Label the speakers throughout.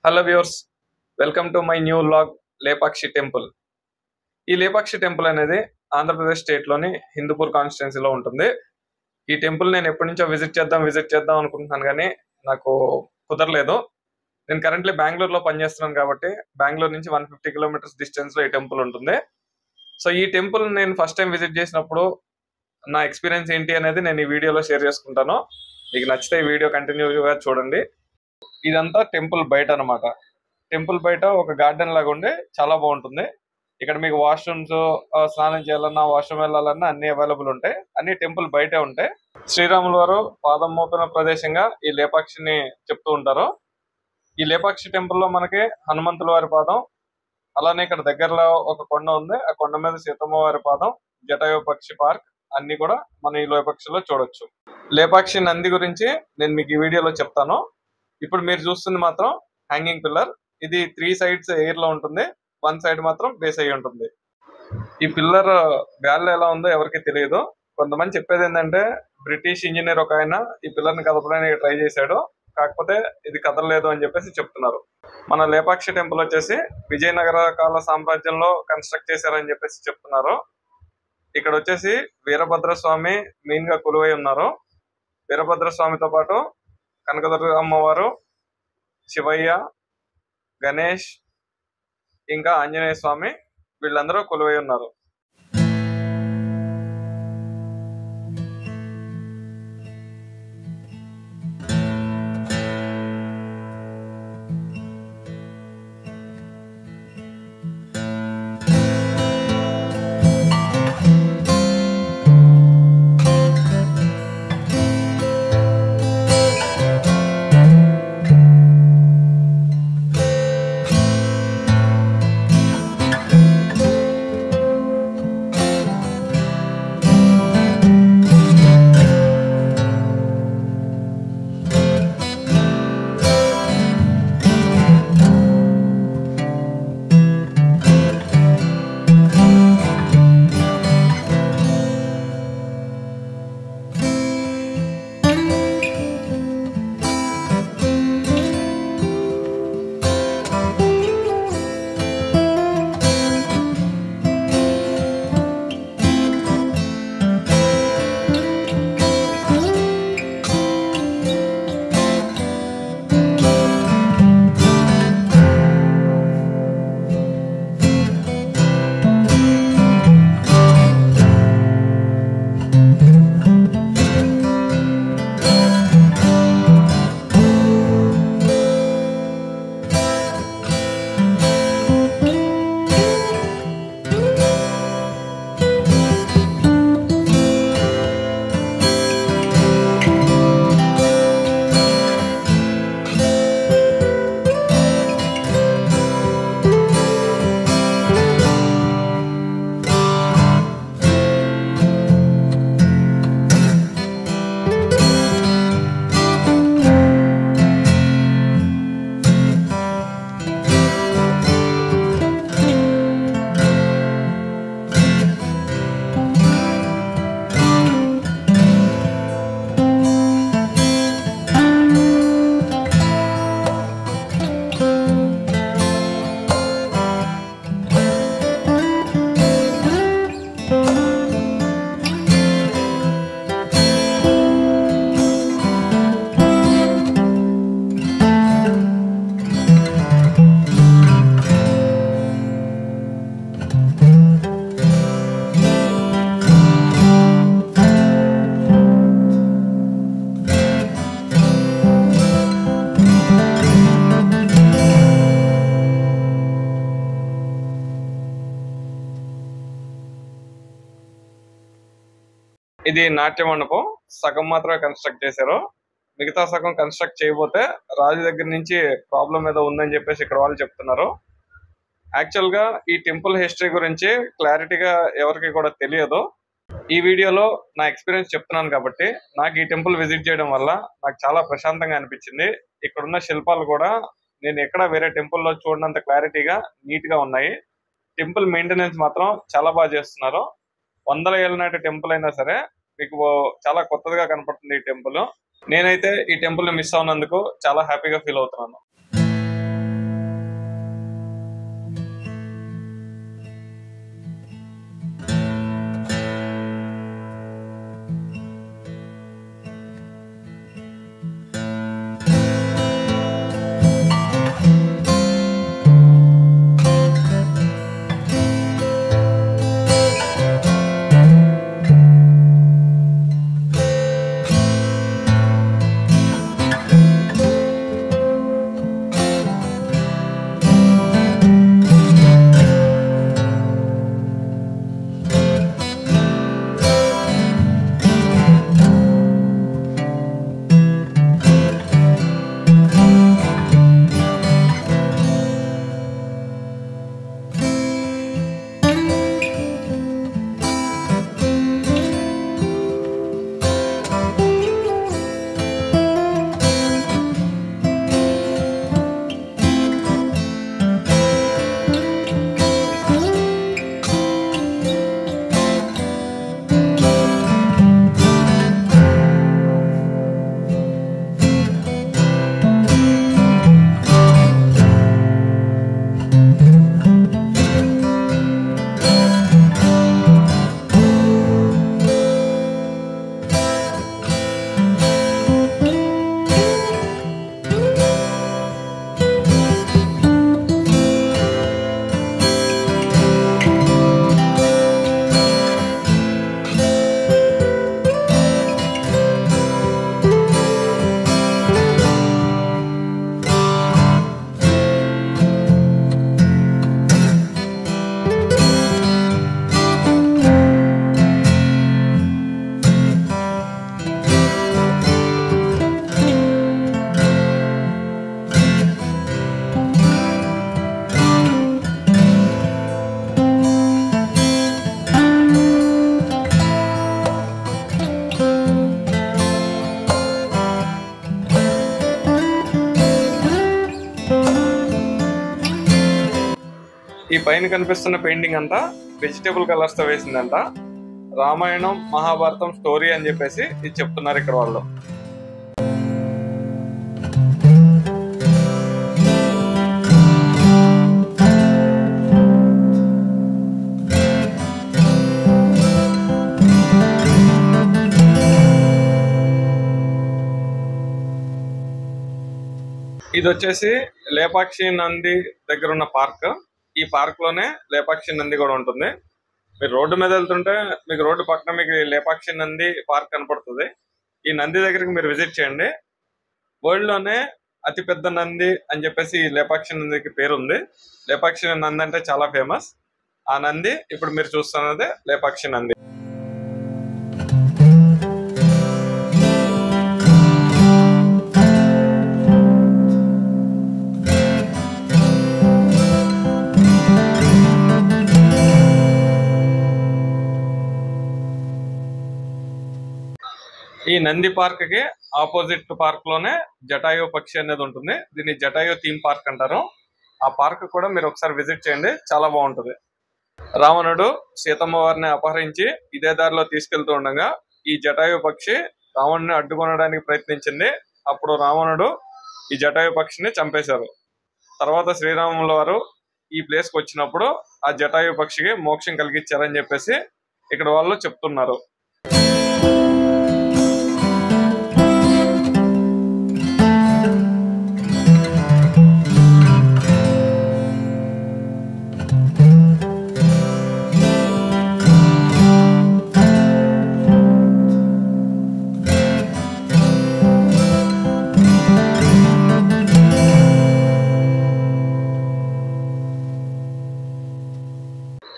Speaker 1: Hello viewers, welcome to my new vlog Lepakshi temple. ఈ Lepakshi temple అనేది Andhra Pradesh state లోని హిందూపూర్ కాన్స్టిట్యున్సీలో ఉంటుంది. ఈ టెంపుల్ నేను ఎప్పటి నుంచో విజిట్ చేద్దాం అనుకుంటున్నాను, కానీ నాకు కుదరలేదు. నేను కరెంట్లీ బెంగళూరులో పనిచేస్తున్నాను కాబట్టి బెంగళూరు నుంచి 150 కిలోమీటర్స్ డిస్టెన్స్ లో ఈ టెంపుల్ ఉంటుంది. సో ఈ టెంపుల్ నేను ఫస్ట్ టైం విజిట్ చేసినప్పుడు నా ఎక్స్పీరియన్స్ ఏంటి అనేది నేను ఈ వీడియోలో షేర్ చేసుకుంటాను. మీకు నచ్చితే ఈ వీడియో కంటిన్యూగా చూడండి. ఇదంతా టెంపుల్ బయట అన్నమాట. టెంపుల్ బయట ఒక గార్డెన్ లాగా ఉండి చాలా బాగుంటుంది. ఇక్కడ మీకు వాష్రూమ్స్, స్నానం చేయాలన్నా, వాష్రూమ్ వెళ్ళాలన్నా అన్ని అవైలబుల్ ఉంటాయి. అన్ని టెంపుల్ బయటే ఉంటాయి. శ్రీరాముల వారు పాదం మోపిన ప్రదేశంగా ఈ లేపాక్షిని చెప్తూ ఉంటారు. ఈ లేపాక్షి టెంపుల్లో మనకి హనుమంతుల వారి పాదం, అలానే ఇక్కడ దగ్గరలో ఒక కొండ ఉంది. ఆ కొండ మీద సీతమ్మ వారి పాదం, జటాయు పక్షి పార్క్ అన్ని కూడా మన ఈ లేపాక్షిలో చూడొచ్చు. లేపాక్షి నంది గురించి నేను మీకు ఈ వీడియోలో చెప్తాను. ఇప్పుడు మీరు చూస్తుంది మాత్రం హ్యాంగింగ్ పిల్లర్. ఇది 3 sides ఎయిర్ లో ఉంటుంది, 1 side మాత్రం బేస్ అయ్యి ఉంటుంది. ఈ పిల్లర్ గాల్లో ఎలా ఉందో ఎవరికి తెలియదు. కొంతమంది చెప్పేది ఏంటంటే బ్రిటిష్ ఇంజనీర్ ఒక ఆయన ఈ పిల్లర్ ని కదపడానికి ట్రై చేశాడు, కాకపోతే ఇది కదలలేదు అని చెప్పేసి చెప్తున్నారు. మన లేపాక్షి టెంపుల్ వచ్చేసి విజయనగర కాల సామ్రాజ్యంలో కన్స్ట్రక్ట్ చేశారని చెప్పేసి చెప్తున్నారు. ఇక్కడ వచ్చేసి వీరభద్ర స్వామి మెయిన్ గా కొలువై ఉన్నారు. వీరభద్ర స్వామితో పాటు కనకదుర్గ అమ్మవారు, శివయ్య, గణేష్, ఇంకా ఆంజనేయ స్వామి వీళ్ళందరూ కొలువై ఉన్నారు. ఇది నాట్య మండపం. సగం మాత్రమే కన్స్ట్రక్ట్ చేశారు, మిగతా సగం కన్స్ట్రక్ట్ చేయబోతే రాజు దగ్గర నుంచి ప్రాబ్లం ఏదో ఉందని చెప్పేసి ఇక్కడ వాళ్ళు చెప్తున్నారు. యాక్చువల్ గా ఈ టెంపుల్ హిస్టరీ గురించి క్లారిటీగా ఎవరికి కూడా తెలియదు. ఈ వీడియోలో నా ఎక్స్పీరియన్స్ చెప్తున్నాను కాబట్టి నాకు ఈ టెంపుల్ విజిట్ చేయడం వల్ల నాకు చాలా ప్రశాంతంగా అనిపించింది. ఇక్కడున్న శిల్పాలు కూడా నేను ఎక్కడ వేరే టెంపుల్లో చూడనంత క్లారిటీగా నీట్ గా ఉన్నాయి. టెంపుల్ మెయింటెనెన్స్ మాత్రం చాలా బాగా చేస్తున్నారు. 100 ఏళ్ళ నాటి టెంపుల్ అయినా సరే మీకు చాలా కొత్తగా కనపడుతుంది ఈ టెంపుల్. నేనైతే ఈ టెంపుల్ ని మిస్ అవునందుకు చాలా హ్యాపీగా ఫీల్ అవుతున్నాను. పైన కనిపిస్తున్న పెయింటింగ్ అంతా వెజిటేబుల్ కలర్స్ తో వేసిందంట. రామాయణం మహాభారతం స్టోరీ అని చెప్పేసి ఇది చెప్తున్నారు ఇక్కడ వాళ్ళు. ఇది వచ్చేసి లేపాక్షి నంది దగ్గర ఉన్న పార్క్. ఈ పార్క్ లోనే లేపాక్షి నంది కూడా ఉంటుంది. మీరు రోడ్డు మీద వెళ్తుంటే మీకు రోడ్డు పక్కన మీకు లేపాక్షి నంది పార్క్ కనపడుతుంది. ఈ నంది దగ్గరికి మీరు విజిట్ చేయండి. వరల్డ్ లోనే అతి పెద్ద నంది అని చెప్పేసి ఈ లేపాక్షి నందికి పేరు ఉంది. లేపాక్షి నంది అంటే చాలా ఫేమస్. ఆ నంది ఇప్పుడు మీరు చూస్తున్నదే లేపాక్షి నంది. ఈ నంది పార్క్ కి ఆపోజిట్ పార్క్ లోనే జటాయు పక్షి అనేది ఉంటుంది. దీన్ని జటాయు థీమ్ పార్క్ అంటారు. ఆ పార్క్ కూడా మీరు ఒకసారి విజిట్ చేయండి, చాలా బాగుంటుంది. రావణుడు సీతమ్మ వారిని అపహరించి ఇదే దారిలో తీసుకెళ్తూ ఉండగా ఈ జటాయు పక్షి రావణుని అడ్డుకొనడానికి ప్రయత్నించింది. అప్పుడు రావణుడు ఈ జటాయు పక్షిని చంపేశారు. తర్వాత శ్రీరాముల వారు ఈ ప్లేస్ కి వచ్చినప్పుడు ఆ జటాయు పక్షికి మోక్షం కలిగించారని చెప్పేసి ఇక్కడ వాళ్ళు చెప్తున్నారు.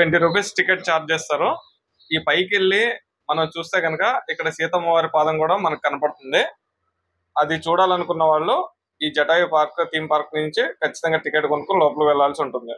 Speaker 1: ₹20 టికెట్ ఛార్జ్ చేస్తారు. ఈ పైకి వెళ్ళి మనం చూస్తే కనుక ఇక్కడ సీతమ్మ వారి పాదం కూడా మనకు కనపడుతుంది. అది చూడాలనుకున్న వాళ్ళు ఈ జటాయు పార్క్ థీమ్ పార్క్ నుంచి ఖచ్చితంగా టికెట్ కొనుక్కొని లోపలికి వెళ్లాల్సి ఉంటుంది.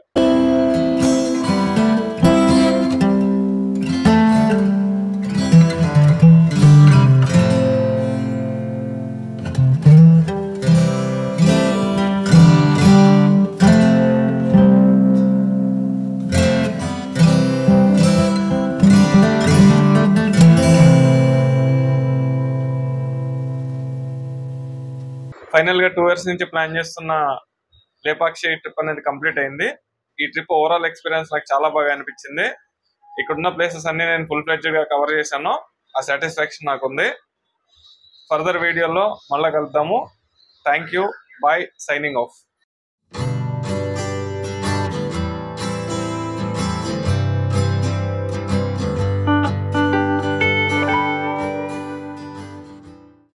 Speaker 1: ఫైనల్ గా 2 ఇయర్స్ నుంచి ప్లాన్ చేస్తున్న లేపాక్షి ట్రిప్ అనేది కంప్లీట్ అయింది. ఈ ట్రిప్ ఓవరాల్ ఎక్స్పీరియన్స్ నాకు చాలా బాగా అనిపించింది. ఇక్కడున్న ప్లేసెస్ అన్ని నేను ఫుల్ ఫ్లెడ్జ్డ్ గా కవర్ చేశాను. ఆ సాటిస్ఫాక్షన్ నాకు ఉంది. ఫర్దర్ వీడియోలో మళ్ళీ కలుద్దాము. Thank you. Bye. Signing of.